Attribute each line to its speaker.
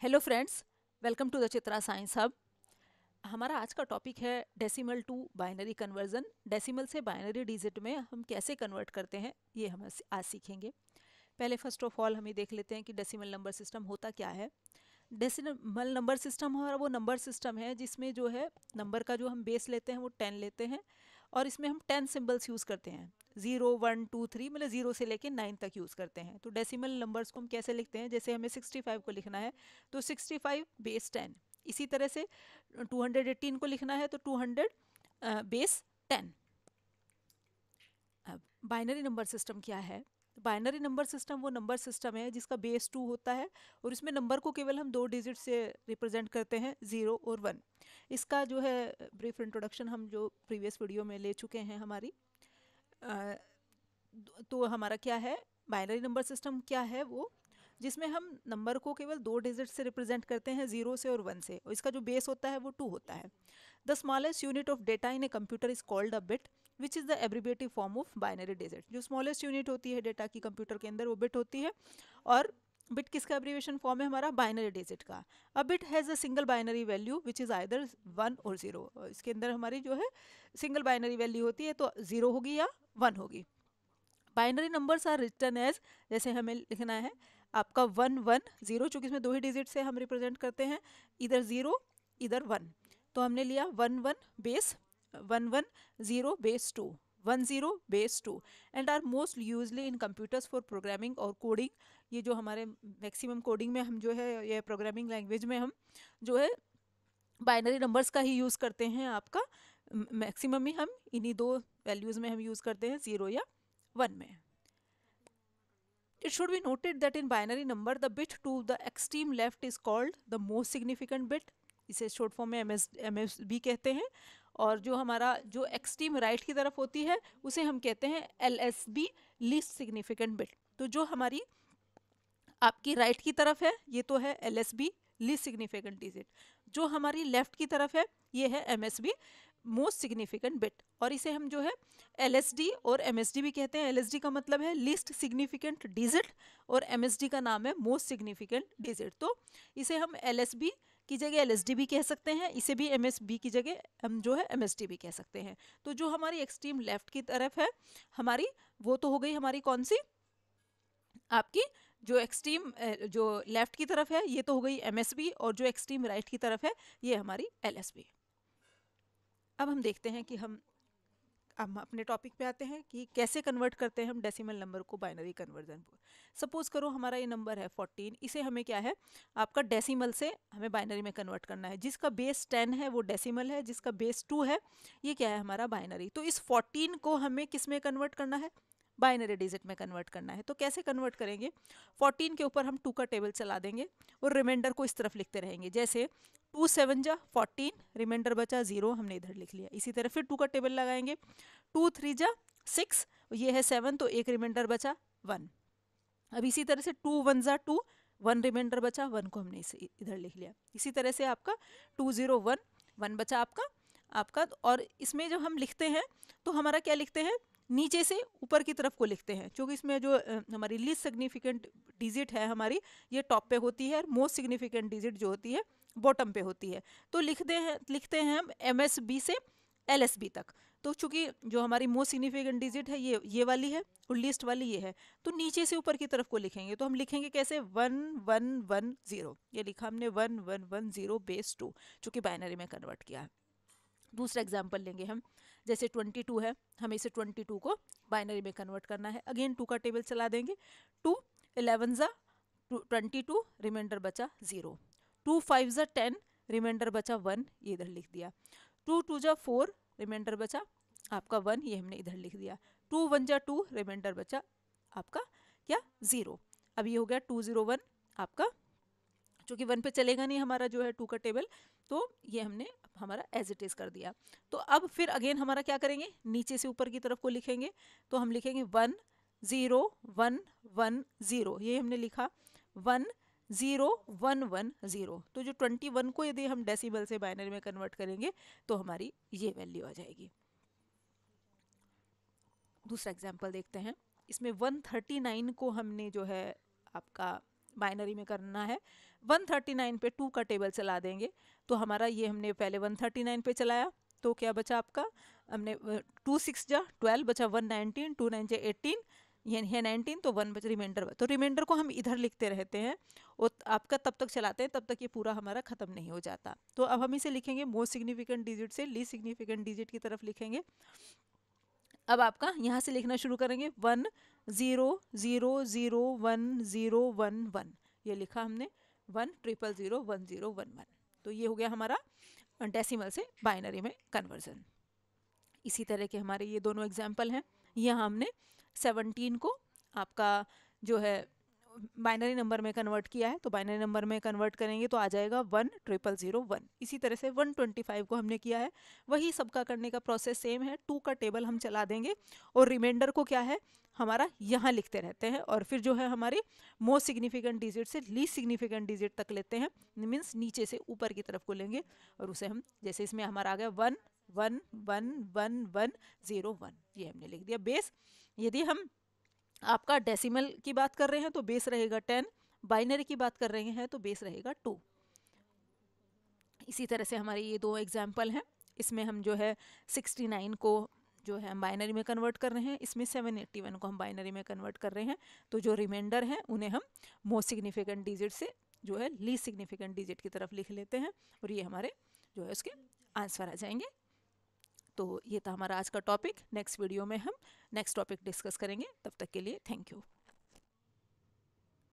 Speaker 1: Hello friends, welcome to the Chitra science hub. हमारा आज का टॉपिक है decimal to binary conversion. Decimal से बाइनरी डिजिट में हम कैसे कन्वर्ट करते हैं, ये हम आज सीखेंगे। पहले फर्स्ट ऑफ ऑल हम ये देख लेते हैं कि डेसिमल नंबर सिस्टम होता क्या है। डेसिमल नंबर सिस्टम हमारा वो नंबर सिस्टम है जिसमें जो है नंबर का जो हम बेस लेते हैं वो 10 लेते हैं, और इसमें हम 10 सिंबल्स यूज़ करते हैं। 0 1 2 3 मतलब 0 से लेके 9 तक यूज़ करते हैं। तो डेसिमल नंबर्स को हम कैसे लिखते हैं, जैसे हमें 65 को लिखना है तो 65 बेस 10। इसी तरह से 218 को लिखना है तो 200 बेस 10। अब बाइनरी नंबर सिस्टम क्या है? बाइनरी नंबर सिस्टम वो नंबर सिस्टम है जिसका बेस 2 होता है, और इसमें नंबर को केवल हम 2 डिजिट से रिप्रेजेंट करते हैं, 0 और 1। इसका जो है ब्रीफ इंट्रोडक्शन हम जो प्रीवियस वीडियो में ले चुके हैं हमारी। अ, तो हमारा क्या है, बाइनरी नंबर सिस्टम क्या है वो, जिसमें हम नंबर को केवल 2 डिजिट से रिप्रेजेंट करते हैं, 0 से और 1 से, और इसका जो बेस होता है वो 2 होता है। The smallest unit of data in a computer is called a bit which is the abbreviative form of binary digit. जो स्मॉलेस्ट यूनिट होती है डेटा की कंप्यूटर के अंदर वो बिट होती है, और बिट किसका एब्रीवेशन फॉर्म है, हमारा बाइनरी डिजिट का। A bit has a single binary value which is either 1 और 0। इसके अंदर हमारी जो है सिंगल बाइनरी वैल्यू होती है, तो 0 होगी या 1 होगी। Binary numbers are written as, जैसे हमें लिखना है आपका 1 1 0, चूंकि इसमें 2 ही डिजिट से हम रिप्रेजेंट करते हैं, इधर 0 इधर 1। तो हमने लिया 1 1 base 1 1 0 base 2, 1 0 base 2, and are most usually in computers for programming और कोडिंग। ये जो हमारे मैक्सिमम कोडिंग में हम जो है, ये प्रोग्रामिंग लैंग्वेज में हम जो है बाइनरी नंबर्स का ही यूज़ करते हैं। आपका मैक्सिमम ही हम इन्हीं दो वैल्यूज़ में हम यूज़ करते हैं, 0 या 1 में। It should be noted that in binary number the bit to the extreme left is called the most significant bit। इसे शॉर्ट फॉर्म में MSB कहते हैं, और जो हमारा जो एक्सट्रीम राइट की तरफ होती है उसे हम कहते हैं LSB, लीस्ट सिग्निफिकेंट बिट। तो जो हमारी आपकी राइट की तरफ है ये तो है LSB, लीस्ट सिग्निफिकेंट डिजिट। जो हमारी लेफ्ट की तरफ है ये है MSB, मोस्ट सिग्निफिकेंट बिट। और इसे हम जो है LSD और MSD भी कहते हैं। LSD का मतलब है लीस्ट सिग्निफिकेंट डिजिट, और MSD का नाम है मोस्ट सिग्निफिकेंट डिजिट। तो इसे हम LSB की जगह LSD भी कह सकते हैं, इसे भी MSB की जगह हम जो है MSD भी कह सकते हैं। तो जो हमारी एक्सट्रीम लेफ्ट की तरफ है हमारी, वो तो हो गई हमारी कौन सी, आपकी जो एक्सट्रीम जो लेफ्ट की तरफ है ये तो हो गई MSB, और जो एक्सट्रीम राइट की तरफ है ये हमारी LSB। अब हम देखते हैं कि हम अपने टॉपिक पे आते हैं कि कैसे कन्वर्ट करते हैं हम डेसिमल नंबर को बाइनरी कन्वर्जन पर। सपोज करो हमारा ये नंबर है 14, इसे हमें क्या है आपका डेसिमल से हमें बाइनरी में कन्वर्ट करना है। जिसका बेस 10 है वो डेसिमल है, जिसका बेस 2 है ये क्या है हमारा बाइनरी। तो इस 14 को हमें किस में कन्वर्ट करना है, बाइनरी डिजिट में कन्वर्ट करना है। तो कैसे कन्वर्ट करेंगे, 14 के ऊपर हम 2 का टेबल चला देंगे और रिमाइंडर को इस तरफ लिखते रहेंगे। जैसे 2 7 जा 14, रिमाइंडर बचा 0, हमने इधर लिख लिया। इसी तरह फिर 2 का टेबल लगाएंगे, 2 3 जा 6, ये है 7, तो एक रिमाइंडर बचा 1। अब इसी तरह से 2 1 जा 2, 1 रिमाइंडर बचा, 1 को हमने इसे इधर लिख लिया। इसी तरह से आपका 2 0 1, 1 बचा आपका आपका। और इसमें जब हम लिखते हैं तो हमारा क्या लिखते हैं, नीचे से ऊपर की तरफ को लिखते हैं, क्योंकि इसमें जो हमारी लीस्ट सिग्निफिकेंट डिजिट है हमारी ये टॉप पे होती है, और मोस्ट सिग्निफिकेंट डिजिट जो होती है बॉटम पे होती है। तो लिखते हैं हम MSB से LSB तक। तो चूंकि जो हमारी मोस्ट सिग्निफिकेंट डिजिट है ये वाली है, और लीस्ट वाली ये है, तो नीचे से ऊपर की तरफ को लिखेंगे। तो हम लिखेंगे कैसे, 1 1 1 0, ये लिखा हमने 1 1 1 0 बेस 2, चूंकि बाइनरी में कन्वर्ट किया है। दूसरा एग्जाम्पल लेंगे हम, जैसे 22 है, हमें इसे 22 को बाइनरी में कन्वर्ट करना है। अगेन 2 का टेबल चला देंगे, 2 11 जा 22, रिमाइंडर बचा 0, 2 5 जा 10, रिमाइंडर बचा 1, ये इधर लिख दिया। 2 2 जा 4, रिमाइंडर बचा आपका 1, ये हमने इधर लिख दिया। 2 1 जा 2, रिमाइंडर बचा आपका क्या 0। अब ये हो गया 2 0 1 आपका, चूँकि 1 पे चलेगा नहीं हमारा जो है 2 का टेबल, तो ये हमने हमारा एज इट इज़ कर दिया। तो अब फिर अगेन हमारा क्या करेंगे, नीचे से ऊपर की तरफ को लिखेंगे। तो हम लिखेंगे 1 0 1 1 0, ये हमने लिखा 1 0 1 1 0। तो जो 21 को यदि हम डेसिमल से बाइनरी में कन्वर्ट करेंगे तो हमारी ये वैल्यू आ जाएगी। दूसरा एग्जाम्पल देखते हैं, इसमें 139 को हमने जो है आपका बाइनरी में करना है। 139 पे 2 का टेबल चला देंगे तो हमारा ये हमने पहले 139 पे चलाया तो क्या बचा आपका, हमने 2 6 जा 12 बचा 119, 2 9 जा 18, ये है 19 तो 1 बचा रिमाइंडर। तो रिमाइंडर को हम इधर लिखते रहते हैं और आपका तब तक चलाते हैं तब तक ये पूरा हमारा ख़त्म नहीं हो जाता। तो अब हम इसे लिखेंगे मोस्ट सिग्निफिकेंट डिजिट से लीस्ट सिग्निफिकेंट डिजिट की तरफ लिखेंगे। अब आपका यहाँ से लिखना शुरू करेंगे 1 0 0 0 1 0 1 1, ये लिखा हमने 1 0 0 1 0 1 1। तो ये हो गया हमारा डेसिमल से बाइनरी में कन्वर्जन। इसी तरह के हमारे ये दोनों एग्जाम्पल हैं। यहाँ हमने 17 को आपका जो है बाइनरी नंबर में कन्वर्ट किया है, तो बाइनरी नंबर में कन्वर्ट करेंगे तो आ जाएगा 1 0 0 1। इसी तरह से 125 को हमने किया है, वही सबका करने का प्रोसेस सेम है। 2 का टेबल हम चला देंगे और रिमाइंडर को क्या है हमारा यहाँ लिखते रहते हैं और फिर जो है हमारे मोस्ट सिग्निफिकेंट डिजिट से लीस्ट सिग्निफिकेंट डिजिट तक लेते हैं, मीन्स नीचे से ऊपर की तरफ को लेंगे और उसे हम जैसे इसमें हमारा आ गया 1 1 1 1 1 0 1, ये हमने लिख दिया बेस। यदि हम आपका डेसिमल की बात कर रहे हैं तो बेस रहेगा 10, बाइनरी की बात कर रहे हैं तो बेस रहेगा 2। इसी तरह से हमारे ये दो एग्जाम्पल हैं, इसमें हम जो है 69 को जो है हम बाइनरी में कन्वर्ट कर रहे हैं, इसमें 781 को हम बाइनरी में कन्वर्ट कर रहे हैं। तो जो रिमाइंडर हैं उन्हें हम मोस्ट सिग्निफिकेंट डिजिट से जो है लीस्ट सिग्निफिकेंट डिजिट की तरफ लिख लेते हैं और ये हमारे जो है उसके आंसर आ जाएंगे। तो ये था हमारा आज का टॉपिक। नेक्स्ट वीडियो में हम नेक्स्ट टॉपिक डिस्कस करेंगे। तब तक के लिए थैंक यू।